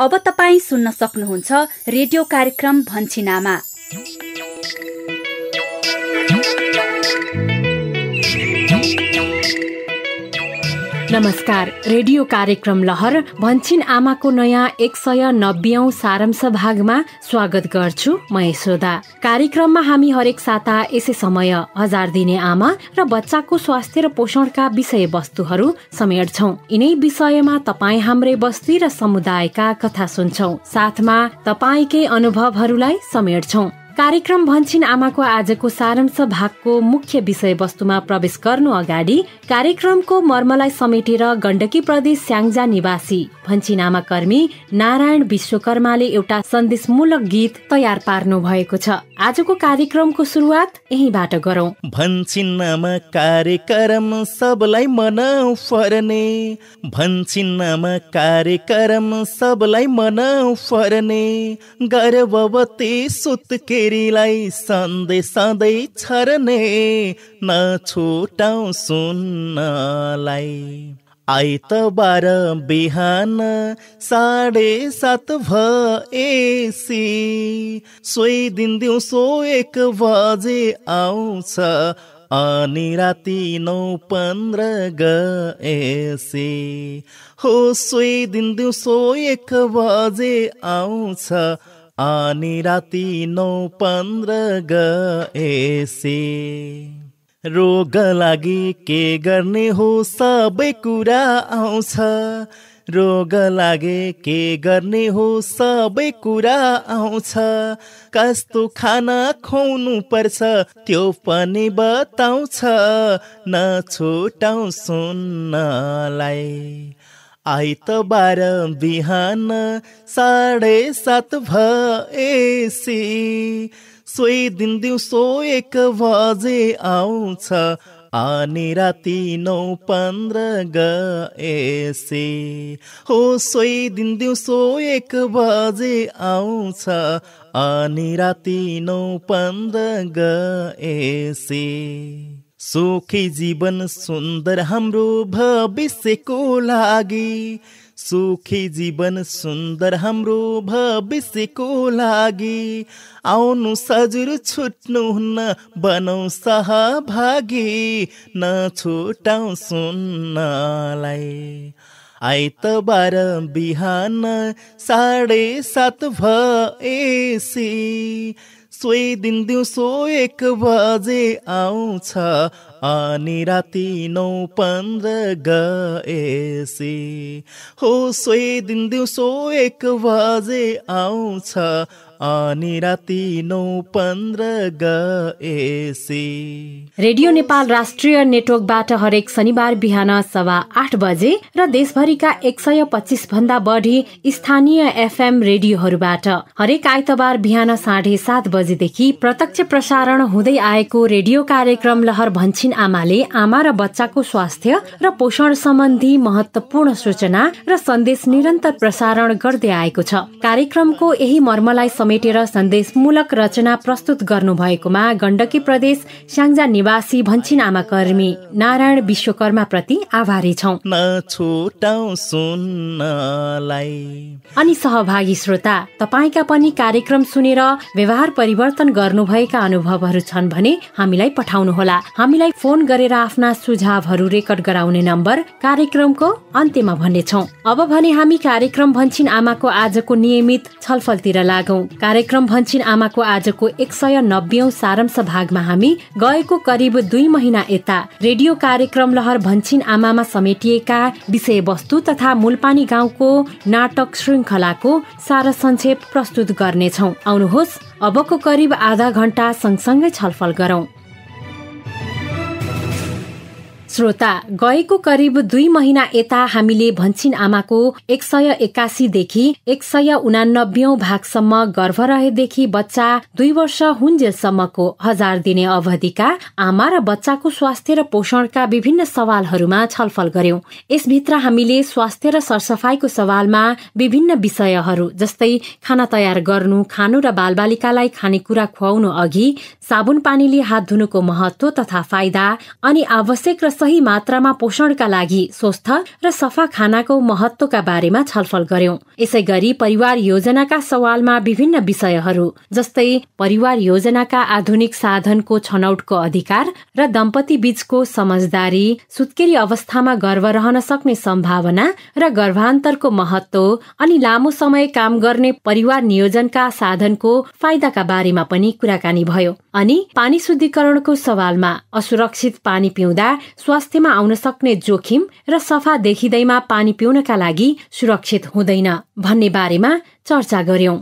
अब तपाईँ सुन्न सक्नुहुन्छ रेडियो कार्यक्रम भन्छिनामा। नमस्कार, रेडियो कार्यक्रम लहर भन्छिन आमाको नयाँ 190औं सारांश भागमा स्वागत गर्छु म यशोदा। कार्यक्रममा हामी हरेक साता यसै समय 1000 दिने आमा र बच्चाको स्वास्थ्य र पोषणका विषयवस्तुहरू समेट्छौं। यिनै विषयमा तपाईँ हाम्रै बस्ती र समुदायका कथा सुन्छौं, साथमा तपाईँकै अनुभवहरूलाई समेट्छौं। कार्यक्रम भन्छिन आमाको आजको सारांश भागको मुख्य विषयवस्तुमा प्रवेश गर्नु अगाडि कार्यक्रमको मर्मलाई समेटेर गण्डकी प्रदेश स्याङ्जा निवासी भन्छिन आमा कर्मी नारायण विश्वकर्माले एउटा सन्देशमूलक गीत तयार पार्नु भएको छ। आजको कार्यक्रमको सुरुवात यहीबाट गरौं। भन्छिन आमा कार्यक्रम सबलाई मन पर्ने, भन्छिन आमा कार्यक्रम सबलाई मन पर्ने, गर्भवती सुत्केरीलाई सधैँ सधैँ छर्ने, नछुटाऊ सुन्नलाई। आइतबार बिहान 7:30 भएसी सोही दिन दिउँसो 1 बजे आउँछ, अनि राति 9:15 गएसी हो। सोही दिन दिउँसो 1 बजे आउँछ, अनि राति 9:15 गएसी। रोग लागि के गर्ने हो सबै कुरा आउँछ, रोग लागे के गर्ने हो सबै कुरा आउँछ। कस्तो खाना खुवाउनु पर्छ त्यो पनि बताउँछ, नछुटाऊ सुन्नलाई। आइतबार बिहान 7:30 भएसी सोही दिन दिउँसो 1 बजे आउँछ, अनि राति 9:15 गएसी हो। सोही दिन दिउँसो 1 बजे आउँछ, अनि राति 9:15 गएसी। सुखी जीवन सुन्दर हाम्रो भविष्यको लागि, सुखी जीवन सुन्दर हाम्रो भविष्यको लागि। आउनु हजुर छुट्नुहुन्न, बनाऊ सहभागी, नछुटाऊ सुन्नलाई। आइतबार बिहान 7:30 भएसी सोही दिन दिउँसो 1 बजे आउँछ, अनि राति 9:15 गएसी हो। सोही दिन दिउँसो 1 बजे आउँछ, अनि राति 9:15 गएसी। रेडियो नेपाल राष्ट्रिय नेटवर्कबाट हरेक शनिबार बिहान 8:15 बजे र देशभरिका 125 भन्दा बढी स्थानीय एफएम रेडियोहरूबाट हरेक आइतबार बिहान 7:30 बजेदेखि प्रत्यक्ष प्रसारण हुँदै आएको रेडियो कार्यक्रम लहर भन्छिन आमाले आमा र बच्चाको स्वास्थ्य र पोषण सम्बन्धी महत्वपूर्ण सूचना र सन्देश निरन्तर प्रसारण गर्दै आएको छ। कार्यक्रमको यही मर्मलाई समेटेर सन्देशमूलक रचना प्रस्तुत गर्नु भएकोमा गण्डकी प्रदेश स्याङ्जा निवासी भन्छिन आमा कर्मी नारायण विश्वकर्मा प्रति आभारी छौं। नछुटाऊ सुन्नलाई। अनि सहभागी श्रोता, तपाईका पनि कार्यक्रम सुनेर व्यवहार परिवर्तन गर्नुभएका अनुभवहरू छन् भने हामीलाई पठाउनुहोला। हामीलाई फोन गरेर आफ्ना सुझावहरू रेकर्ड गराउने नम्बर कार्यक्रमको अन्त्यमा भन्नेछौं। अब भने हामी कार्यक्रम भन्छिन आमाको आजको नियमित छलफलतिर लागौं। कार्यक्रम भन्छिन आमाको आजको 190औं सारांश भागमा हामी गएको करिब 2 महिना यता रेडियो कार्यक्रम लहर भन्छिन आमामा समेटिएका विषयवस्तु तथा मूलपानी गाउँको नाटक श्रृङ्खलाको सारा संक्षेप प्रस्तुत गर्नेछौं। आउनुहोस् अबको करिब आधा घण्टा सँगसँगै छलफल गरौं। श्रोता, गएको करिब 2 महिना यता हामीले भन्छिन आमाको 181 देखि 189औं भागसम्म गर्भ रहेदेखि बच्चा 2 वर्ष हुन्जेलसम्मको 1000 दिने अवधिका आमा र बच्चाको स्वास्थ्य र पोषणका विभिन्न सवालहरूमा छलफल गर्यौं। यसभित्र हामीले स्वास्थ्य र सरसफाईको सवालमा विभिन्न विषयहरू जस्तै खाना तयार गर्नु, खानु र बालबालिकालाई खानेकुरा खुवाउनु अघि साबुन पानीले हात धुनुको महत्व तथा फाइदा अनि आवश्यक र सही सही मात्रामा पोषणका लागि स्वस्थ र सफा खानाको महत्वका बारेमा छलफल गर्यौं। यसै गरी परिवार योजनाका सवालमा विभिन्न विषयहरू जस्तै परिवार योजनाका आधुनिक साधनको छनौटको अधिकार र दम्पति बीचको समझदारी, सुत्केरी अवस्थामा गर्भ रहन सक्ने सम्भावना र गर्भान्तरको महत्व अनि लामो समय काम गर्ने परिवार नियोजनका साधनको फाइदाका बारेमा पनि कुराकानी भयो। अनि पानी शुद्धिकरणको सवालमा असुरक्षित पानी पिउँदा स्वास्थ्यमा आउन सक्ने जोखिम र सफा देखिँदैमा पानी पिउनका लागि सुरक्षित हुँदैन भन्ने बारेमा चर्चा गर्यौं।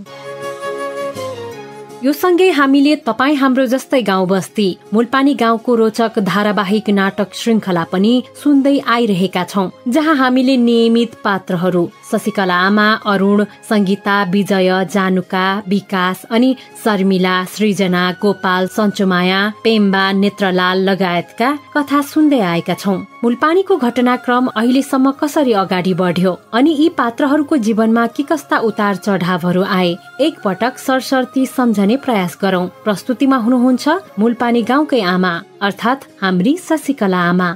यो सँगै हामीले तपाईँ हाम्रो जस्तै गाउँ बस्ती मूलपानी गाउँको रोचक धारावाहिक नाटक श्रृङ्खला पनि सुन्दै आइरहेका छौं, जहाँ हामीले नियमित पात्रहरू शशिकला आमा, अरुण, संगीता, विजय, जानुका, विकास अनि शर्मिला, सृजना, गोपाल, सञ्चुमाया, पेम्बा, नेत्रलाल लगायतका कथा सुन्दै आएका छौं। मूलपानीको घटनाक्रम अहिलेसम्म कसरी अगाडि बढ्यो अनि यी पात्रहरूको जीवनमा के कस्ता उतार चढावहरू आए, एकपटक सरसर्ती सम्झने प्रयास गरौं। प्रस्तुतिमा हुनुहुन्छ मूलपानी गाउँकै आमा अर्थात् हाम्री शशिकला आमा।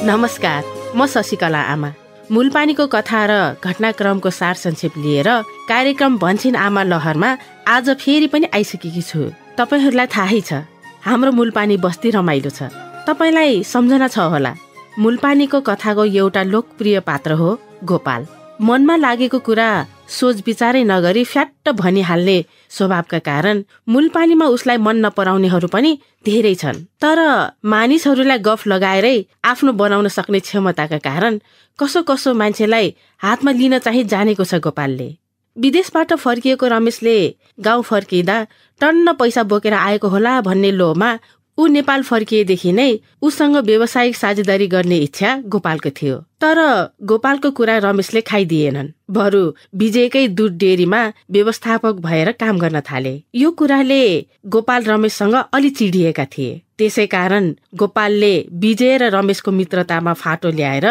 नमस्कार, म शशिकला आमा। मूलपानीको कथा र घटनाक्रमको सार संक्षेप लिएर कार्यक्रम भन्छिन आमा लहरमा आज फेरि पनि आइसकेकी छु। तपाईहरूलाई थाहै छ, हाम्रो मूलपानी बस्ती रमाइलो छ। तपाईलाई सम्झना छ होला, मूलपानीको कथाको एउटा लोकप्रिय पात्र हो गोपाल। मनमा लागेको कुरा सोच विचारै नगरी फ्याट्ट भनिहाल्ने स्वभावका कारण मूलपानीमा उसलाई मन नपराउनेहरू पनि धेरै छन्। तर मानिसहरूलाई गफ लगाएरै आफ्नो बनाउन सक्ने क्षमताका कारण कसो कसो मान्छेलाई हातमा लिन चाहिँ जानेको छ गोपालले। विदेशबाट फर्किएको रमेशले गाउँ फर्किँदा टन्न पैसा बोकेर आएको होला भन्ने लोभमा ऊ नेपाल फर्किएदेखि नै उसँग व्यावसायिक साझेदारी गर्ने इच्छा गोपालको थियो। तर गोपालको कुरा रमेशले खाइदिएनन्, बरु विजयकै दुध डेरीमा व्यवस्थापक भएर काम गर्न थाले। यो कुराले गोपाल रमेशसँग अलि चिडिएका थिए। त्यसै कारण गोपालले विजय र रमेशको मित्रतामा फाटो ल्याएर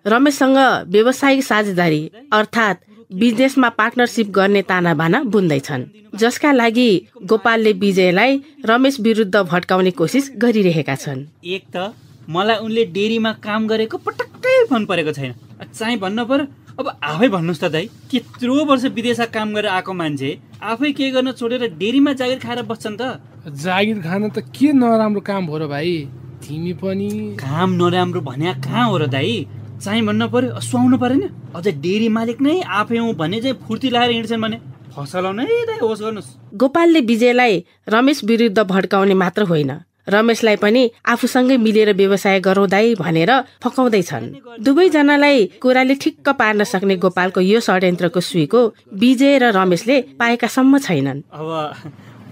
रमेशसँग व्यावसायिक साझेदारी अर्थात् बिजनेसमा पार्टनरशिप गर्ने तानाबाना बुन्दैछन्, जसका लागि गोपालले विजयलाई रमेश विरुद्ध भड्काउने कोसिस गरिरहेका छन्। एक त मलाई उनले डेरीमा काम गरेको पटक्कै मन परेको छैन। चाहिँ भन्नु पर्यो, अब आफै भन्नुहोस् त दाइ, त्यत्रो वर्ष विदेशमा काम गरेर आएको मान्छे आफै के गर्न छोडेर डेरीमा जागिर खाएर बस्छन् त? जागिर खान त के नराम्रो काम हो र भाइ? तिमी पनि काम नराम्रो भन्या कहाँ हो र दाइ? चाहिँ भन्नु पर्यो, सुहाउनु परेन? अझ डेरी मालिक नै आफै हुँ भने चाहिँ फुर्ती लगाएर हिँड्छन् भने फसलाउनै दाइ होस् गर्नुहोस्। गोपालले विजयलाई रमेश विरुद्ध भड्काउने मात्र होइन, रमेशलाई पनि आफूसँगै मिलेर व्यवसाय गरौँ दाइ भनेर फकाउँदैछन्। दुवैजनालाई कुराले ठिक्क पार्न सक्ने गोपालको यो षड्यन्त्रको सुईको विजय र रमेशले पाएका सम्म छैनन्। अब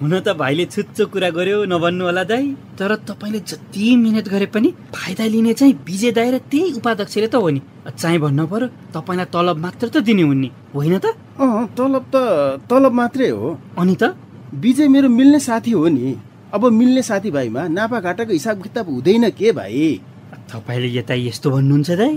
हुन त भाइले छुच्चो कुरा गर्यो नभन्नु होला दाइ, तर तपाईँले जति मिहिनेत गरे पनि फाइदा लिने चाहिँ विजय दाइ र त्यही उपाध्यक्षले त हो नि। चाहिँ भन्नु पर्यो, तपाईँलाई तलब मात्र त दिने हुन् नि, होइन त? तलब त तलब मात्रै हो। अनि त विजय मेरो मिल्ने साथी हो नि। अब मिल्ने साथीभाइमा नाफा घाटाको हिसाब किताब हुँदैन के भाइ? तपाईँले यता यस्तो भन्नुहुन्छ दाइ,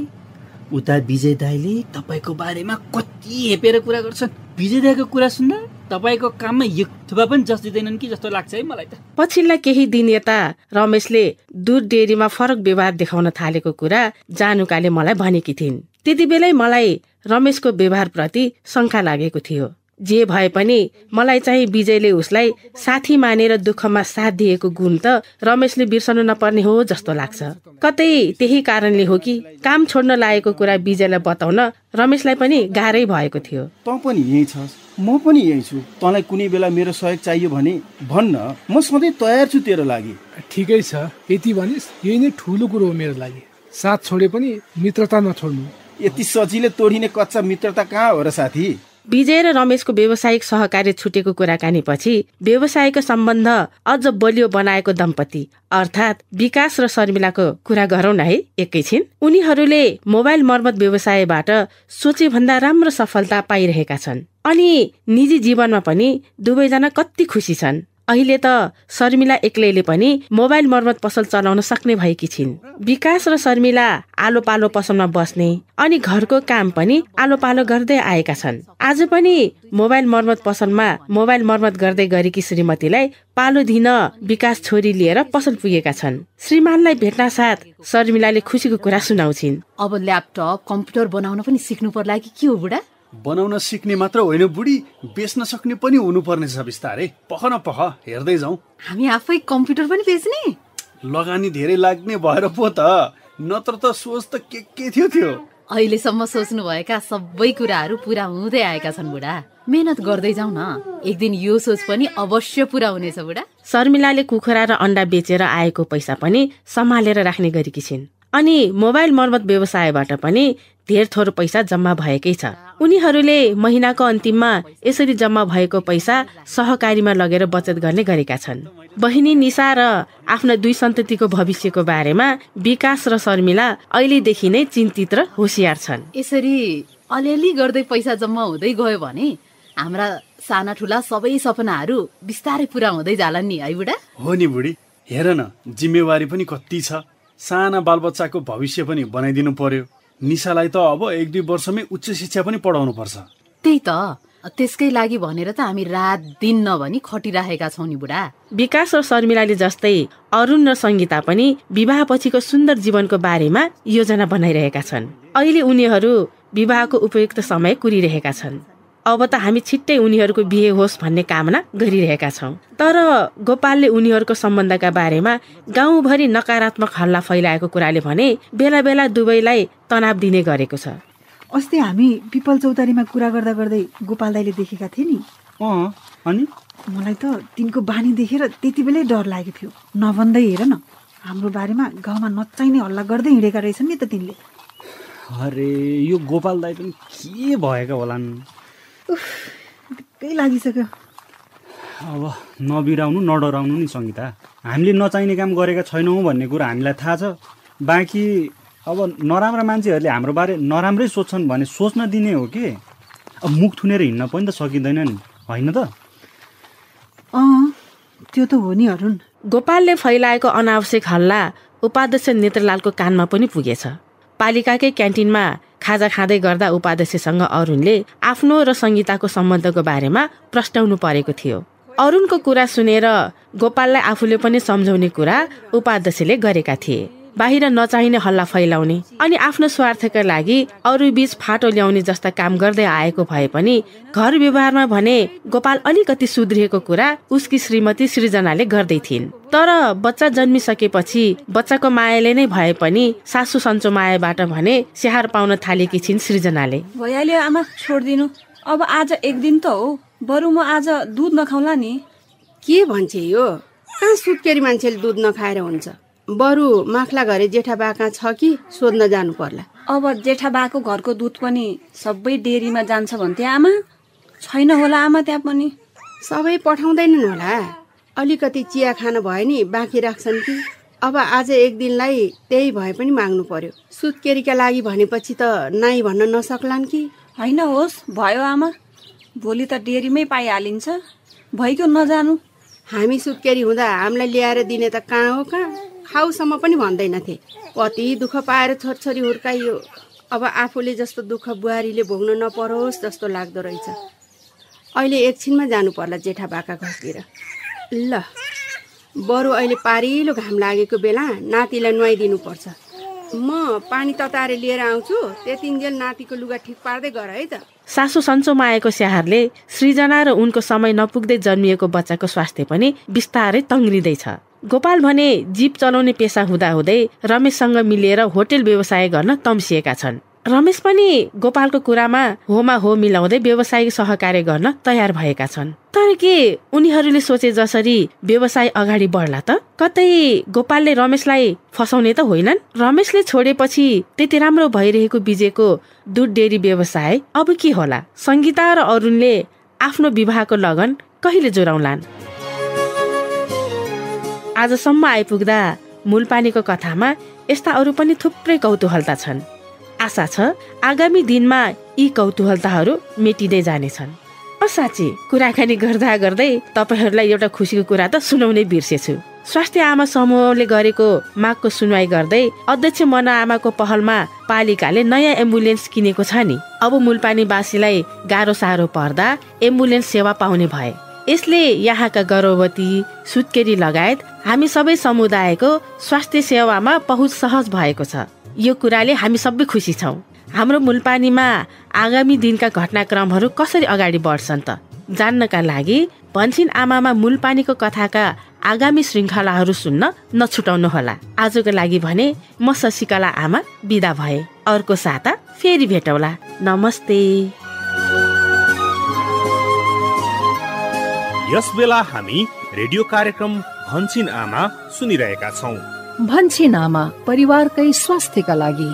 उता विजय दाइले तपाईँको बारेमा कति हेपेर कुरा गर्छन्। विजय दाइको कुरा सुन्दा तपाईँको काममा एक थुपा पनि जस दिँदैनन् कि जस्तो लाग्छ है मलाई त। पछिल्ला केही दिन यता रमेशले दुध डेरीमा फरक व्यवहार देखाउन थालेको कुरा जानुकाले मलाई भनेकी थिइन्। त्यति बेलै मलाई रमेशको व्यवहारप्रति शङ्का लागेको थियो। जे भए पनि मलाई चाहिँ विजयले उसलाई साथी मानेर दुःखमा साथ दिएको गुण त रमेशले बिर्सनु नपर्ने हो जस्तो लाग्छ। कतै त्यही कारणले हो कि काम छोड्न लागेको कुरा विजयलाई बताउन रमेशलाई पनि गाह्रै भएको थियो। तँ पनि यही छस्, म पनि यही छु। तँलाई कुनै बेला मेरो सहयोग चाहियो भने भन्न, म सधैँ तयार छु तेरो लागि। ठिकै छ, यति भनिस् यही नै ठुलो कुरो हो मेरो लागि। साथ छोडे पनि मित्रता नछोड्नु। यति सजिलै तोडिने कच्चा मित्रता कहाँ हो र साथी? विजय र रमेशको व्यावसायिक सहकार्य छुटेको कुराकानी पछि व्यवसायको सम्बन्ध अझ बलियो बनाएको दम्पति अर्थात् विकास र शर्मिलाको कुरा गरौँ न है एकैछिन। उनीहरूले मोबाइल मर्मत व्यवसायबाट सोचे भन्दा राम्रो सफलता पाइरहेका छन् अनि निजी जीवनमा पनि दुवैजना कति खुसी छन्। अहिले त शर्मिला एक्लैले पनि मोबाइल मर्मत पसल चलाउन सक्ने भएकी छिन्। विकास र शर्मिला आलो पालो पसलमा बस्ने अनि घरको काम पनि आलो पालो गर्दै आएका छन्। आज पनि मोबाइल मर्मत पसलमा मोबाइल मर्मत गर्दै गरेकी श्रीमतीलाई पालो दिन विकास छोरी लिएर पसल पुगेका छन्। श्रीमानलाई भेट्न साथ शर्मिलाले खुसीको कुरा सुनाउँछिन्। अब ल्यापटप कम्प्युटर बनाउन पनि सिक्नु पर्ला कि के हो बुढा? बनाउन सिक्ने मात्र होइन बुढी, बेच्न सक्ने पनि हुनुपर्ने छ बिस्तारै। पख न पख, हेर्दै जाउँ। हामी आफै कम्प्युटर पनि बेच्ने? लगानी धेरै लाग्ने भएर पो त, नत्र त सोच त के थियो त्यो। अहिलेसम्म सोच्नुभएका सबै कुराहरू पुरा हुँदै आएका छन् बुढा। मेहनत गर्दै जाउँ न, एक दिन यो सोच पनि अवश्य पुरा हुनेछ बुढा। शर्मिलाले कुखुरा र अन्डा बेचेर आएको पैसा पनि सम्हालेर राख्ने गरेकी छिन्। अनि मोबाइल मर्मत व्यवसायबाट पनि धेर थोर पैसा जम्मा भएकै छ। उनीहरूले महिनाको अन्तिममा यसरी जम्मा भएको पैसा सहकारीमा लगेर बचत गर्ने गरेका छन्। बहिनी निशा र आफ्ना 2 सन्ततिको भविष्यको बारेमा विकास र शर्मिला अहिलेदेखि नै चिन्तित र होसियार छन्। यसरी अलिअलि गर्दै पैसा जम्मा हुँदै गयो भने हाम्रा साना ठुला सबै सपनाहरू बिस्तारै पुरा हुँदै जालान् नि है बुढा? हो नि बुढी, हेर न, जिम्मेवारी पनि कति छ। साना बालबच्चाको भविष्य पनि बनाइदिनु पर्यो। निशालाई त अब 1-2 वर्षमै उच्च शिक्षा पनि पढाउनु पर्छ। त्यही त, त्यसकै लागि भनेर त हामी रात दिन नभनी खटिराखेका छौँ नि बुढा। विकास र शर्मिलाले जस्तै अरुण र सङ्गीता पनि विवाहपछिको सुन्दर जीवनको बारेमा योजना बनाइरहेका छन्। अहिले उनीहरू विवाहको उपयुक्त समय कुरिरहेका छन्। अब त हामी छिट्टै उनीहरूको बिहे होस् भन्ने कामना गरिरहेका छौँ। तर गोपालले उनीहरूको सम्बन्धका बारेमा गाउँभरि नकारात्मक हल्ला फैलाएको कुराले भने बेला बेला दुवैलाई तनाव दिने गरेको छ। अस्ति हामी पिपल चौतारीमा कुरा गर्दा गर्दै गोपाल दाइले देखेका थिए नि। अनि मलाई त तिनको बानी देखेर त्यति बेलै डर लागेको थियो। नभन्दै हेर न, हाम्रो बारेमा गाउँमा नचाहिने हल्ला गर्दै हिँडेका रहेछन् नि त तिनले। अरे यो गोपाल दाइ पनि के भएका होलान्? ढुक्कै लागिसक्यो। अब नबिराउनु नडराउनु नि सङ्गीता, हामीले नचाहिने काम गरेका छैनौँ भन्ने कुरा हामीलाई थाहा छ। बाँकी अब नराम्रा मान्छेहरूले हाम्रो बारे नराम्रै सोच्छन् भने सोच्न दिने हो कि? अब मुख थुनेर हिँड्न पनि त सकिँदैन नि, होइन त? त्यो त हो नि अरुण। गोपालले फैलाएको अनावश्यक हल्ला उपाध्यक्ष नेत्रलालको कानमा पनि पुगेछ। पालिकाकै क्यान्टिनमा खाजा खाँदै गर्दा उपाध्यक्षसँग अरुणले आफ्नो र सङ्गीताको सम्बन्धको बारेमा प्रस्ताउनु परेको थियो। अरुणको कुरा सुनेर गोपाललाई आफूले पनि सम्झाउने कुरा उपाध्यक्षले गरेका थिए। बाहिर नचाहिने हल्ला फैलाउने अनि आफ्नो स्वार्थका लागि अरू बीच फाटो ल्याउने जस्ता काम गर्दै आएको भए पनि घर व्यवहारमा भने गोपाल अलिकति सुध्रिएको कुरा उसकी श्रीमती सृजनाले गर्दै थिइन्। तर बच्चा जन्मिसकेपछि बच्चाको मायाले नै भए पनि सासू सन्चो मायाबाट भने स्याहार पाउन थालेकी छिन् सृजनाले। भइहाल्यो आमा, छोड्दिनु। अब आज एक दिन त हो, बरु म आज दुध नखाउला नि। के भन्छ यो? कहाँ सुत्केरी मान्छेले दुध नखाएर हुन्छ? बरु माखला घरे जेठा बा कहाँ छ कि सोध्न जानु पर्ला। अब जेठा बाको घरको दुध पनि सबै डेरीमा जान्छ भन्थे आमा। छैन होला आमा त्यहाँ पनि? सबै पठाउँदैनन् होला, अलिकति चिया खान भए नि बाँकी राख्छन् कि। अब आज एक दिनलाई त्यही भए पनि माग्नु पर्यो। सुत्केरीका लागि भनेपछि त नाइ भन्न नसक्लान् कि? होइन, होस् भयो आमा, भोलि त डेरीमै पाइहालिन्छ, भइगयो नजानु। हामी सुत्केरी हुँदा हामीलाई ल्याएर दिने त कहाँ हो, कहाँ खाउसम्म पनि भन्दैनथे। कति दुःख पाएर छोरछोरी हुर्काइयो। अब आफूले जस्तो दुःख बुहारीले भोग्न नपरोस् जस्तो लाग्दो रहेछ। अहिले एकछिनमा जानु पर्ला जेठा बाका घरतिर। ल बरु अहिले पारिलो घाम लागेको बेला नातिलाई नुहाइदिनु पर्छ। म पानी तताएर लिएर आउँछु, त्यतिन्जेल नातिको लुगा ठिक पार्दै गर है त। सासू सन्चो माएको स्याहारले सृजना र उनको समय नपुग्दै जन्मिएको बच्चाको स्वास्थ्य पनि बिस्तारै तङ्ग्रिँदैछ। गोपाल भने जीप चलाउने पेसा हुँदाहुँदै रमेशसँग मिलेर होटेल व्यवसाय गर्न तम्सिएका छन्। रमेश पनि गोपालको कुरामा होमा हो मिलाउँदै व्यवसायिक सहकार्य गर्न तयार भएका छन्। तर के उनीहरूले सोचे जसरी व्यवसाय अगाडि बढ्ला त? कतै गोपालले रमेशलाई फसाउने त होइनन्? रमेशले छोडेपछि त्यति राम्रो भइरहेको बिजेको दुध डेरी व्यवसाय अब के होला? सङ्गीता र अरुणले आफ्नो विवाहको लगन कहिले जोराउलान्? आजसम्म आइपुग्दा मूलपानीको कथामा यस्ता अरू पनि थुप्रै कौतूहलता छन्। आशा छ आगामी दिनमा यी कौतूहलताहरू मेटिँदै जानेछन्। साँच्चै कुराकानी गर्दा गर्दै तपाईहरूलाई एउटा खुसीको कुरा त सुनाउनै बिर्सेछु। स्वास्थ्य आमा समूहले गरेको मागको सुनवाई गर्दै अध्यक्ष मना आमाको पहलमा पालिकाले नयाँ एम्बुलेन्स किनेको छ नि। अब मूलपानीवासीलाई गाह्रो साह्रो पर्दा एम्बुलेन्स सेवा पाउने भए। यसले यहाँका गर्भवती, सुत्केरी लगायत हामी सबै समुदायको स्वास्थ्य सेवामा पहुँच सहज भएको छ। यो कुराले हामी सबै खुसी छौँ। हाम्रो मूलपानीमा आगामी दिनका घटनाक्रमहरू कसरी अगाडि बढ्छन् त जान्नका लागि भन्छिन आमामा मूलपानीको कथाका आगामी श्रृङ्खलाहरू सुन्न नछुटाउनुहोला। आजको लागि भने म शशिकला आमा बिदा भए। अर्को साता फेरि भेटौला। नमस्ते। यस बेला हामी रेडियो कार्यक्रम भन्छिन आमा सुनिरहेका छौँ। भन्छिन आमा, परिवारकै स्वास्थ्यका लागि।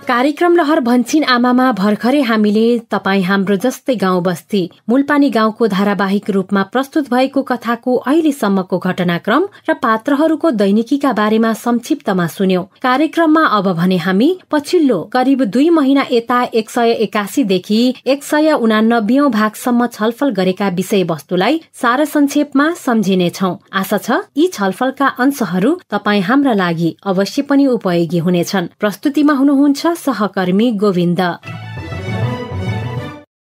कार्यक्रम लहर भन्छिन आमामा भर्खरै हामीले तपाईँ हाम्रो जस्तै गाउँ बस्ती मूलपानी गाउँको धारावाहिक रूपमा प्रस्तुत भएको कथाको अहिलेसम्मको घटनाक्रम र पात्रहरूको दैनिकीका बारेमा संक्षिप्तमा सुन्यौं। कार्यक्रममा अब भने हामी पछिल्लो करिब 2 महिना यता 181 देखि 189 भागसम्म छलफल गरेका विषयवस्तुलाई सारा संक्षेपमा सम्झिनेछौं। आशा छ यी छलफलका अंशहरू तपाईँ हाम्रा लागि अवश्य पनि उपयोगी हुनेछन्। प्रस्तुतिमा हुनुहुन्छ सहकर्मी गोविन्द।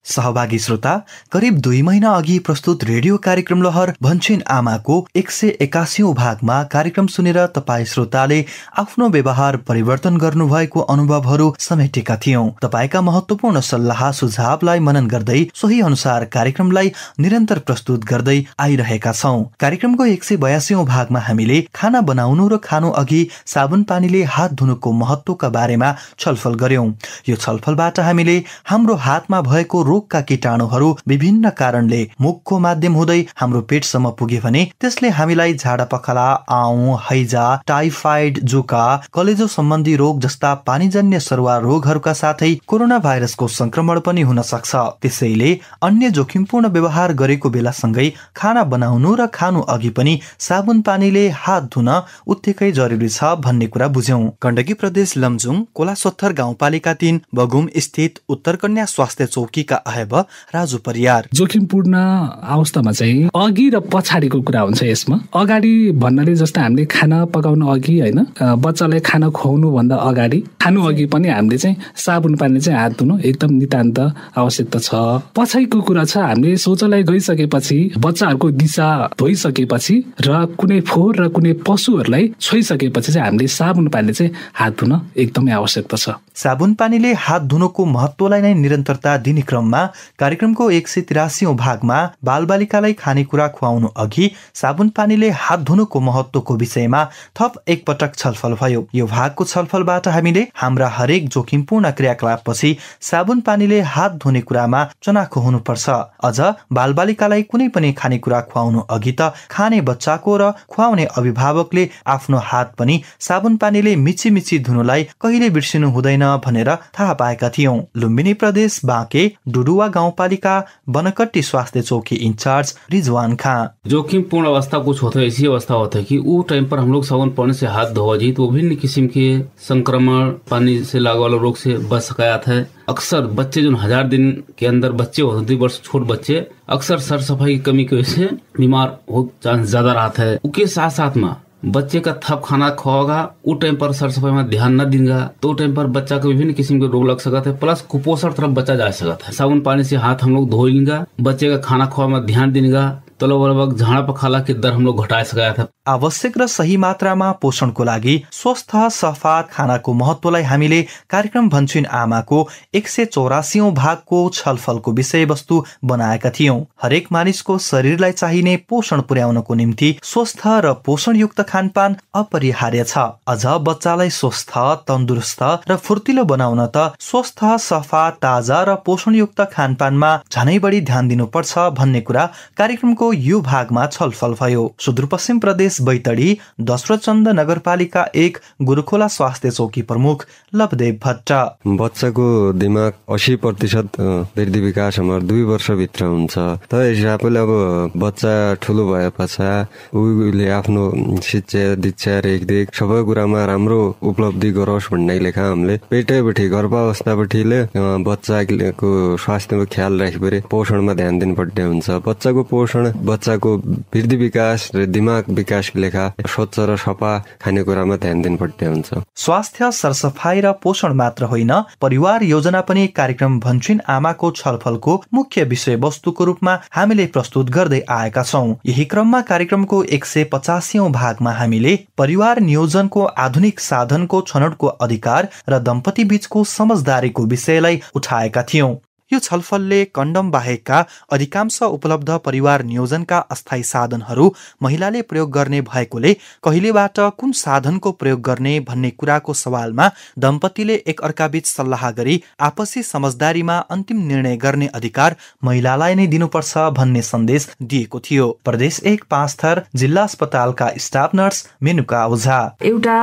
सहभागी श्रोता, करिब 2 महिना अघि प्रस्तुत रेडियो कार्यक्रम लहर भन्छिन आमाको 181औं भागमा कार्यक्रम सुनेर तपाईँ श्रोताले आफ्नो व्यवहार परिवर्तन गर्नुभएको अनुभवहरू समेटेका थियौं। तपाईका महत्वपूर्ण सल्लाह सुझावलाई मनन गर्दै सोही अनुसार कार्यक्रमलाई निरन्तर प्रस्तुत गर्दै आइरहेका छौं। कार्यक्रमको 182औं भागमा हामीले खाना बनाउनु र खानु अघि साबुन पानीले हात धुनुको महत्वका बारेमा छलफल गर्यौं। यो छलफलबाट हामीले हाम्रो हातमा भएको रोगका कीटाणुहरू विभिन्न कारणले मुखको माध्यम हुँदै हाम्रो पेटसम्म पुगे भने त्यसले हामीलाई झाडा पखाला, आउँ, हैजा, टाइफाइड, जुका, कलेजो सम्बन्धी रोग जस्ता पानीजन्य सरुवा रोगहरूका साथै कोरोना भाइरसको संक्रमण पनि हुन सक्छ। त्यसैले अन्य जोखिमपूर्ण व्यवहार गरेको बेलासँगै खाना बनाउनु र खानु अघि पनि साबुन पानीले हात धुन उत्तिकै जरुरी छ भन्ने कुरा बुझ्यौं। गण्डकी प्रदेश लमजुङ कोलासोत्थर गाउँपालिका 3 बगुम स्थित उत्तरकन्या स्वास्थ्य चौकीका अहेब राजु परियार। जोखिमपूर्ण अवस्थामा चाहिँ अघि र पछाडिको कुरा हुन्छ। यसमा अगाडि भन्नाले जस्तो हामीले खाना पकाउनु अघि हैन, बच्चालाई खाना खुवाउनु भन्दा अगाडि, खानु अघि पनि हामीले चाहिँ साबुन पानीले चाहिँ हात धुनु एकदम नितान्त आवश्यकता छ। पछाडिको कुरा छ हामीले शौचालय गइसकेपछि, बच्चाहरूको दिशा धोइसकेपछि र कुनै फोहोर र कुनै पशुहरूलाई छोइसकेपछि चाहिँ हामीले साबुन पानीले चाहिँ हात धुन एकदमै आवश्यकता छ। साबुन पानीले हात धुनुको महत्वलाई नै निरन्तरता दिने क्रममा कार्यक्रमको 183औं भागमा बालबालिकालाई खानेकुरा खुवाउनु अघि साबुन पानीले हात धुनुको महत्वको विषयमा थप एकपटक छलफल भयो। यो भागको छलफलबाट हामीले हाम्रा हरेक जोखिमपूर्ण क्रियाकलापपछि साबुन पानीले हात धुने कुरामा चनाखो हुनुपर्छ। अझ बालबालिकालाई कुनै पनि खानेकुरा खुवाउनु अघि त खाने बच्चाको र खुवाउने अभिभावकले आफ्नो हात पनि साबुन पानीले मिची मिची धुनुलाई कहिले बिर्सिनु हुँदैन भनेर थाहा पाएका थियौं। लुम्बिनी प्रदेश बाँके डुडुवा गाउँपालिका बनकट्टी स्वास्थ्य चौकी इंचार्ज रिजवान खां। जोखिमपूर्ण अवस्था कुछ होता है, ऐसी अवस्था होता है कि वो टाइम पर हम लोग साबुन पानी से हाथ धोआ जी तो विभिन्न किस्म के संक्रमण पानी से लागू वाले रोग से बच सकाया था। अक्सर बच्चे जो 1000 दिन के अंदर बच्चे होते 2 वर्ष छोट बच्चे अक्सर सर सफाई की कमी की वजह से बीमार हो चांस ज्यादा रहता है। उसके साथ साथ में बच्चे का थप खाना खाओगा, उस टाइम पर सर सफाई में ध्यान न देगा तो टाइम पर बच्चा को विभिन्न किस्म के रोग लग सकता है, प्लस कुपोषण तरफ बच्चा जा सकता है। साबुन पानी से हाथ हम लोग धो लेंगे, बच्चे का खाना खावा में ध्यान देगा तो लगभग झाडा पखाला के दर हम लोग घटा सका था। आवश्यक र सही मात्रामा पोषणको लागि स्वस्थ सफा खानाको महत्वलाई हामीले कार्यक्रम भन्छिन आमाको 184औं भागको छलफलको विषयवस्तु बनाएका थियौं। हरेक मानिसको शरीरलाई चाहिने पोषण पुर्याउनको निम्ति स्वस्थ र पोषणयुक्त खानपान अपरिहार्य छ। अझ बच्चालाई स्वस्थ, तन्दुरुस्त र फुर्तिलो बनाउन त स्वस्थ सफा ताजा र पोषणयुक्त खानपानमा झनै बढी ध्यान दिनुपर्छ भन्ने कुरा कार्यक्रमको यो भागमा छलफल भयो। सुदूरपश्चिम प्रदेश रमेश बैतडी, दशरथचन्द नगरपालिका 1 गुरुखोला स्वास्थ्य चौकी प्रमुख लभदेव भट्ट। बच्चाको दिमाग 80% वृद्धि विकास 2 वर्षभित्र हुन्छ। त हिसाबले अब बच्चा ठुलो भए पछाडि उले आफ्नो शिक्षा दीक्षा रेखदेख सबै कुरामा राम्रो उपलब्धि गरोस् भन्ने लेखा हामीले पेटैबेठी गर्भावस्थाबेठीले बच्चाको स्वास्थ्यमा ख्याल राखिपरे पोषणमा ध्यान दिनुपर्ने हुन्छ। बच्चाको पोषण, बच्चाको वृद्धि विकास र दिमाग विकासको लेखा स्वच्छ र सफा खानेकुरामा ध्यान दिनुपर्ने हुन्छ। स्वास्थ्य, सरसफाई र पोषण मात्र होइन, परिवार योजना पनि कार्यक्रम भन्छिन आमाको छलफलको मुख्य विषयवस्तुको रूपमा हामीले प्रस्तुत गर्दै आएका छौं। यही क्रममा कार्यक्रमको 150औं भागमा हामीले परिवार नियोजनको आधुनिक साधनको छनौटको अधिकार र दम्पति बीचको समझदारीको विषयलाई उठाएका थियौं। यो छलफलले कन्डम बाहेकका अधिकांश उपलब्ध परिवार नियोजनका अस्थायी साधनहरू महिलाले प्रयोग गर्ने भएकोले कहिलेबाट कुन साधनको प्रयोग गर्ने भन्ने कुराको सवालमा दम्पतिले एक अर्काबीच सल्लाह गरी आपसी समझदारीमा अन्तिम निर्णय गर्ने अधिकार महिलालाई नै दिनुपर्छ भन्ने सन्देश दिएको थियो। प्रदेश 1 पाँचथर जिल्ला अस्पतालका स्टाफ नर्स मेनुका ओझा। एउटा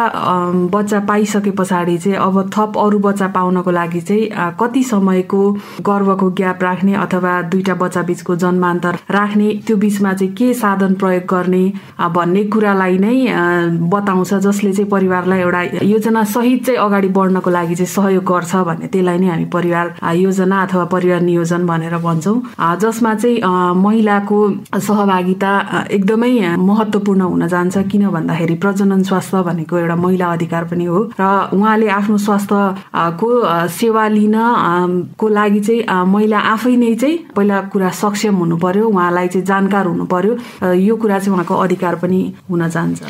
बच्चा पाइसके पछाडि चाहिँ अब थप अरू बच्चा पाउनको लागि चाहिँ कति समयको गर्भको ग्याप राख्ने अथवा दुईटा बच्चा बीचको जन्मान्तर राख्ने, त्यो बीचमा चाहिँ के साधन प्रयोग गर्ने भन्ने कुरालाई नै बताउँछ, जसले चाहिँ परिवारलाई एउटा योजना सहित चाहिँ अगाडि बढ्नको लागि चाहिँ सहयोग गर्छ भन्ने, त्यसलाई नै हामी परिवार योजना अथवा परिवार नियोजन भनेर भन्छौँ। जसमा चाहिँ महिलाको सहभागिता एकदमै महत्त्वपूर्ण हुन जान्छ। किन भन्दाखेरि प्रजनन स्वास्थ्य भनेको एउटा महिला अधिकार पनि हो र उहाँले आफ्नो स्वास्थ्यको सेवा लिन को लागि चाहिँ महिला आफै नै चाहिँ पहिला कुरा सक्षम हुनु पर्यो, उहाँलाई चाहिँ जानकार हुनु पर्यो। यो कुरा चाहिँ उहाँको अधिकार पनि हुन जान्छ।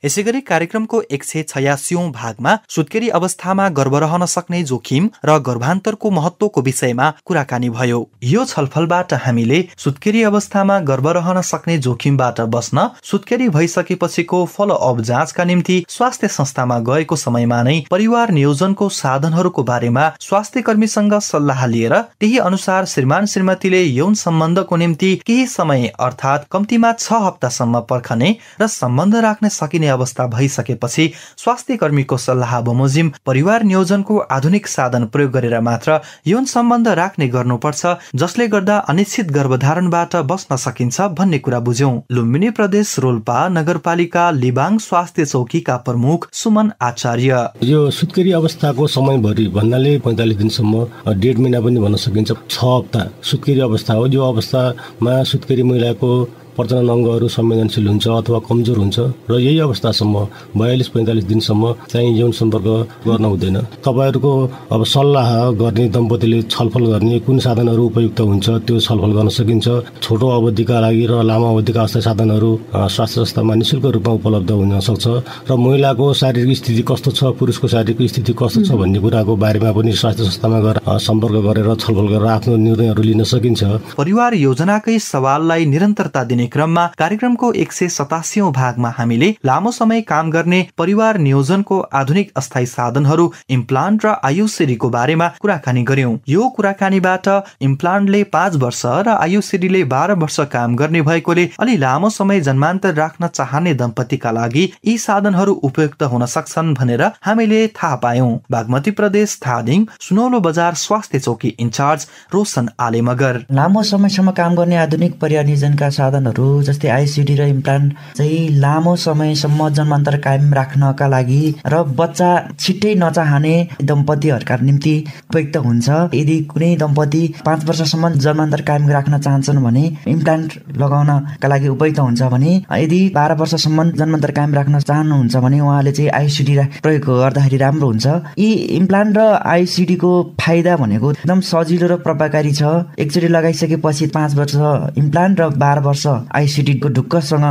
यसैगरी कार्यक्रमको 186औं भागमा सुत्केरी अवस्थामा गर्भ रहन सक्ने जोखिम र गर्भान्तरको महत्त्वको विषयमा कुराकानी भयो। यो छलफलबाट हामीले सुत्केरी अवस्थामा गर्भ रहन सक्ने जोखिमबाट बस्न सुत्केरी भइसकेपछिको फलोअप जाँचका निम्ति स्वास्थ्य संस्थामा गएको समयमा नै परिवार नियोजनको साधनहरूको बारेमा स्वास्थ्य कर्मीसँग सल्लाह लिएर त्यही अनुसार श्रीमान श्रीमतीले यौन सम्बन्धको निम्ति केही समय अर्थात् कम्तीमा 6 हप्तासम्म पर्खने र सम्बन्ध राख्न सकिने अवस्था भइसकेपछि स्वास्थ्य कर्मीको सल्लाह बमोजिम परिवार नियोजनको आधुनिक साधन प्रयोग गरेर मात्र यौन सम्बन्ध राख्ने गर्नुपर्छ, जसले गर्दा अनिश्चित गर्भधारणबाट बस्न सकिन्छ भन्ने कुरा बुझ्यौं। लुम्बिनी प्रदेश रोल्पा नगरपालिका लिबाङ स्वास्थ्य चौकीका प्रमुख सुमन आचार्य। यो सुत्केरी अवस्थाको समयभरि भन्नाले 45 दिनसम्म, 1.5 महिना पनि भन्न सकिन्छ, 6 हप्ता सुत्केरी अवस्था हो। यो अवस्थामा सुत्केरी महिलाको प्रजनन अङ्गहरू संवेदनशील हुन्छ अथवा कमजोर हुन्छ र यही अवस्थासम्म 42-45 दिनसम्म चाहिँ यौन सम्पर्क गर्न हुँदैन। तपाईँहरूको अब सल्लाह गर्ने, दम्पतिले छलफल गर्ने कुन साधनहरू उपयुक्त हुन्छ त्यो छलफल गर्न सकिन्छ। छोटो अवधिका लागि र लामो अवधिका अस्थायी साधनहरू स्वास्थ्य संस्थामा निःशुल्क रूपमा उपलब्ध हुन सक्छ र महिलाको शारीरिक स्थिति कस्तो छ, पुरुषको शारीरिक स्थिति कस्तो छ भन्ने कुराको बारेमा पनि स्वास्थ्य संस्थामा गएर सम्पर्क गरेर छलफल गरेर आफ्नो निर्णयहरू लिन सकिन्छ। परिवार योजनाकै सवाललाई निरन्तरता दिने क्रममा कार्यक्रमको 187औं भागमा हामीले लामो समय काम गर्ने परिवार नियोजनको आधुनिक अस्थायी साधनहरू इम्प्लान्ट र आयुसीडीको बारेमा कुराकानी गर्यौं। यो कुराकानीबाट इम्प्लान्टले 5 वर्ष र आयुसीडीले 12 वर्ष काम गर्ने भएकोले अलि लामो समय जन्मान्तर राख्न चाहने दम्पतिका लागि यी साधनहरू उपयुक्त हुन सक्छन् भनेर हामीले थाहा पायौं। बागमती प्रदेश धादिङ सुनौलो बजार स्वास्थ्य चौकी इन्चार्ज रोशन आलेमगर। लामो समयसम्म काम गर्ने आधुनिक परिवार नियोजनका साधनहरू जस्तै आइसिडी र इम्प्लान्ट चाहिँ लामो समयसम्म जन्मान्तर कायम राख्नका लागि र बच्चा छिट्टै नचाहने दम्पतिहरूका निम्ति उपयुक्त हुन्छ। यदि कुनै दम्पति 5 वर्षसम्म जन्मान्तर कायम राख्न चाहन्छन् भने इम्प्लान्ट लगाउनका लागि उपयुक्त हुन्छ भने, यदि 12 वर्षसम्म जन्मान्तर कायम राख्न चाहनुहुन्छ भने उहाँले चाहिँ आइसिडी प्रयोग गर्दाखेरि राम्रो हुन्छ। यी इम्प्लान्ट र आइसिडीको फाइदा भनेको एकदम सजिलो र प्रभावकारी छ। एकचोटि लगाइसकेपछि 5 वर्ष इम्प्लान्ट र 12 वर्ष आइसिडीको ढुक्कसँग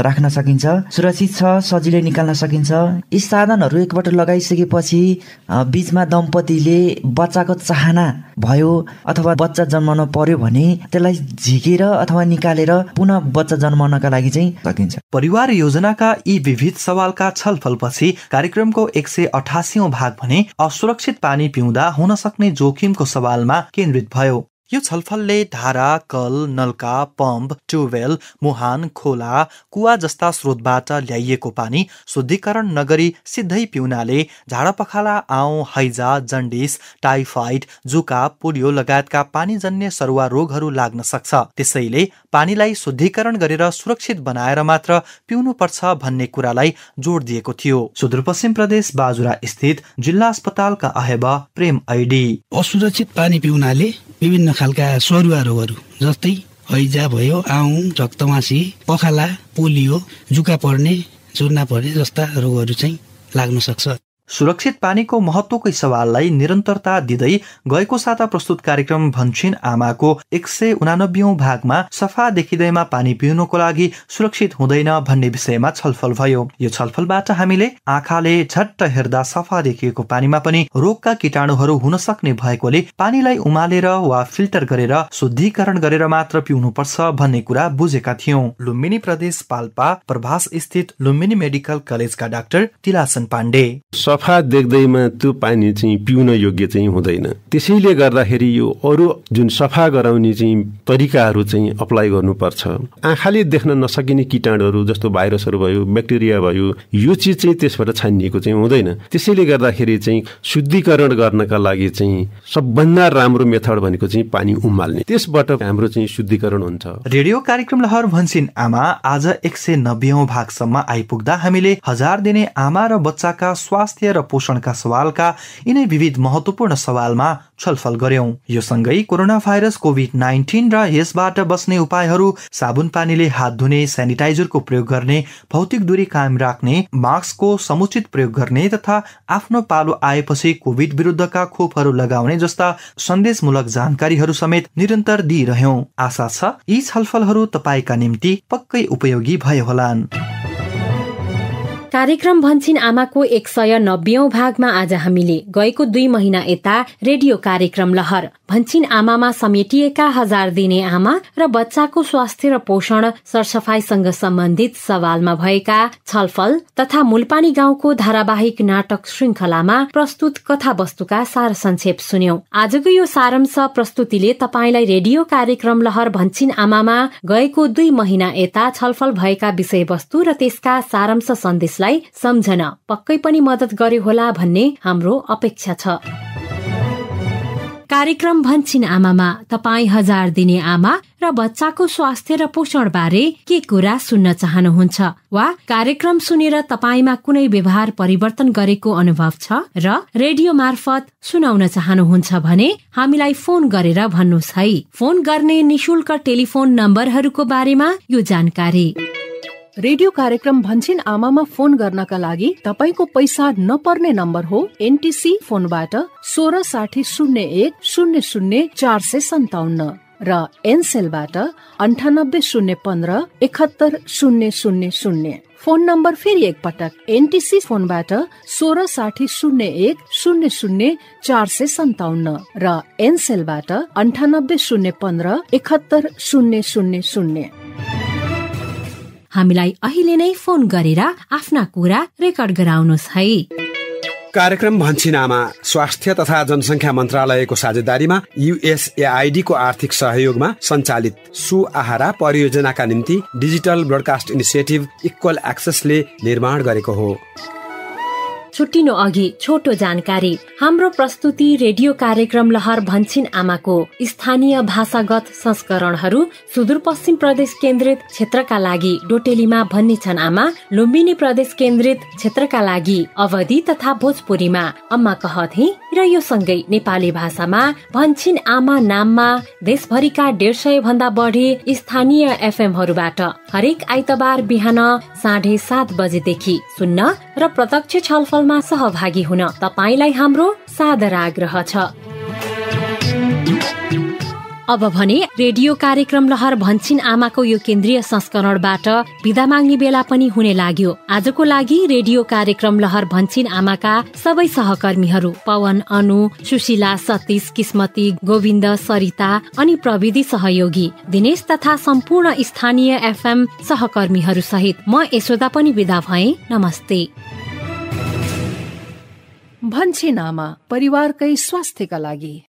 राख्न सकिन्छ, सुरक्षित छ, सजिलै निकाल्न सकिन्छ। यी साधनहरू एकपल्ट लगाइसकेपछि बीचमा दम्पतिले बच्चाको चाहना भयो अथवा बच्चा जन्माउन पर्यो भने त्यसलाई झिकेर अथवा निकालेर पुनः बच्चा जन्माउनका लागि चाहिँ सकिन्छ। परिवार योजनाका यी विविध सवालका छलफलपछि कार्यक्रमको 188औं भाग भने असुरक्षित पानी पिउँदा हुन सक्ने जोखिमको सवालमा केन्द्रित भयो। यो छलफलले धारा, कल, नलका, पम्प, ट्युबवेल, मुहान, खोला, कुवा जस्ता स्रोतबाट ल्याइएको पानी शुद्धिकरण नगरी सिधै पिउनाले झाडापखाला, आउँ, हैजा, जन्डिस, टाइफाइड, जुका, पोलियो लगायतका पानीजन्य सरुवा रोगहरू लाग्न सक्छ। त्यसैले पानीलाई शुद्धिकरण गरेर सुरक्षित बनाएर मात्र पिउनुपर्छ भन्ने कुरालाई जोड दिएको थियो। सुदूरपश्चिम प्रदेश बाजुरा स्थित जिल्ला अस्पतालका अहेबा प्रेम ऐडी असुरक्षित पानी पिउनाले विभिन्न खालका सरुवा रोगहरू जस्तै हैजा भयो, आउँ, रक्तमासी, पखाला, पोलियो, जुका पर्ने, चुर्ना पर्ने जस्ता रोगहरू चाहिँ लाग्न सक्छ। सुरक्षित पानीको महत्वकै सवाललाई निरन्तरता दिँदै गएको साता प्रस्तुत कार्यक्रम भन्छिन आमाको 189औं भागमा सफा देखिँदैमा पानी पिउनको लागि सुरक्षित हुँदैन भन्ने विषयमा छलफल भयो। यो छलफलबाट हामीले आँखाले झट्ट हेर्दा सफा देखिएको पानीमा पनि रोगका कीटाणुहरू हुन सक्ने भएकोले पानीलाई उमालेर वा फिल्टर गरेर शुद्धिकरण गरेर मात्र पिउनुपर्छ भन्ने कुरा बुझेका थियौं। लुम्बिनी प्रदेश पाल्पा प्रभास स्थित लुम्बिनी मेडिकल कलेजका डाक्टर तिलासन पाण्डे सफा देख्दैमा त्यो पानी चाहिँ पिउन योग्य चाहिँ हुँदैन। त्यसैले गर्दाखेरि यो अरू जुन सफा गराउने चाहिँ तरिकाहरू चाहिँ अप्लाई गर्नुपर्छ। आँखाले देख्न नसकिने कीटाणुहरू जस्तो भाइरसहरू भयो, ब्याक्टेरिया भयो, यो चिज चाहिँ त्यसबाट छानिएको चाहिँ हुँदैन। त्यसैले गर्दाखेरि चाहिँ शुद्धिकरण गर्नका लागि चाहिँ सबभन्दा राम्रो मेथड भनेको चाहिँ पानी उमाल्ने, त्यसबाट हाम्रो चाहिँ शुद्धिकरण हुन्छ। रेडियो कार्यक्रम लहर भन्छिन आमा आज 190औं भागसम्म आइपुग्दा हामीले 1000 दिने आमा र बच्चाका स्वास्थ्य र पोषणका सवालका यिनै विविध महत्वपूर्ण सवालमा छलफल गर्यौं। यो सँगै कोरोना भाइरस कोभिड-19 र यसबाट बस्ने उपायहरू, साबुन पानीले हात धुने, सेनिटाइजरको प्रयोग गर्ने, भौतिक दूरी कायम राख्ने, मास्कको समुचित प्रयोग गर्ने तथा आफ्नो पालो आएपछि कोभिड विरुद्धका खोपहरू लगाउने जस्ता सन्देशमूलक जानकारीहरू समेत निरन्तर दिइरह्यौं। आशा छ यी छलफलहरू तपाईका निम्ति पक्कै उपयोगी भए होलान्। कार्यक्रम भन्छिन आमाको 190औं भागमा आज हामीले गएको 2 महिना यता रेडियो कार्यक्रम लहर भन्छिन आमामा समेटिएका 1000 दिने आमा र बच्चाको स्वास्थ्य र पोषण सरसफाईसँग सम्बन्धित सवालमा भएका छलफल तथा मूलपानी गाउँको धारावाहिक नाटक श्रृंखलामा प्रस्तुत कथा वस्तुका सार संक्षेप सुन्यौं। आजको यो सारांश प्रस्तुतिले तपाईलाई रेडियो कार्यक्रम लहर भन्छिन आमामा गएको 2 महिना यता छलफल भएका विषयवस्तु र त्यसका सारांश सन्देश सम्झन पक्कै पनि मद्दत गर्यो होला भन्ने हाम्रो अपेक्षा छ। कार्यक्रम भन्छिन आमामा तपाई 1000 दिने आमा र बच्चाको स्वास्थ्य र पोषण बारे के कुरा सुन्न चाहनुहुन्छ वा कार्यक्रम सुनेर तपाईमा कुनै व्यवहार परिवर्तन गरेको अनुभव छ र रेडियो मार्फत सुनाउन चाहनुहुन्छ भने हामीलाई फोन गरेर भन्नुहोस् है। फोन गर्ने निशुल्क टेलिफोन नम्बरहरूको बारेमा यो जानकारी। रेडियो कार्यक्रम भन्छिन आमामा फोन गर्नका लागि तपाईको पैसा नपर्ने नम्बर हो एनटिसी फोनबाट 166001000457 र एनसेलबाट 9801571000। फोन नम्बर फेरि एकपटक एनटिसी फोनबाट 166001000457 र एनसेलबाट 9801571000। हामीलाई अहिले नै फोन गरेर आफ्ना कुरा रेकर्ड गराउनुहोस् है। कार्यक्रम भन्छिन आमा स्वास्थ्य तथा जनसंख्या मन्त्रालयको साझेदारीमा USAID को आर्थिक सहयोगमा सञ्चालित सुआहारा परियोजनाका निम्ति डिजिटल ब्रोडकास्ट इनिसिएटिभ इक्वल एक्सेसले निर्माण गरेको हो। छुट्टिनु अघि छोटो जानकारी। हाम्रो प्रस्तुति रेडियो कार्यक्रम लहर भन्छिन आमाको स्थानीय भाषागत संस्करणहरू सुदूरपश्चिम प्रदेश केन्द्रित क्षेत्रका लागि डोटेलीमा भन्ने छन् आमा, लुम्बिनी प्रदेश केन्द्रित क्षेत्रका लागि अवधि तथा भोजपुरीमा अम्मा कहथे र यो सँगै नेपाली भाषामा भन्छिन आमा नाममा देशभरिका 150 भन्दा बढी स्थानीय एफएमहरूबाट हरेक आइतबार बिहान 7:30 बजेदेखि सुन्न र प्रत्यक्ष छलफलमा सहभागी हुन तपाईलाई हाम्रो सादर आग्रह छ। अब भने रेडियो कार्यक्रम लहर भन्छिन आमाको यो केन्द्रीय संस्करणबाट बिदा माग्ने बेला पनि हुने लाग्यो। आजको लागि रेडियो कार्यक्रम लहर भन्छिन आमाका सबै सहकर्मीहरू पवन, अनु, सुशीला, सतीश, किस्मती, गोविन्द, सरिता अनि प्रविधि सहयोगी दिनेश तथा सम्पूर्ण स्थानीय एफएम सहकर्मीहरू सहित म यशोदा पनि बिदा भएँ। नमस्ते। भन्छिन आमा परिवारकै स्वास्थ्यका लागि।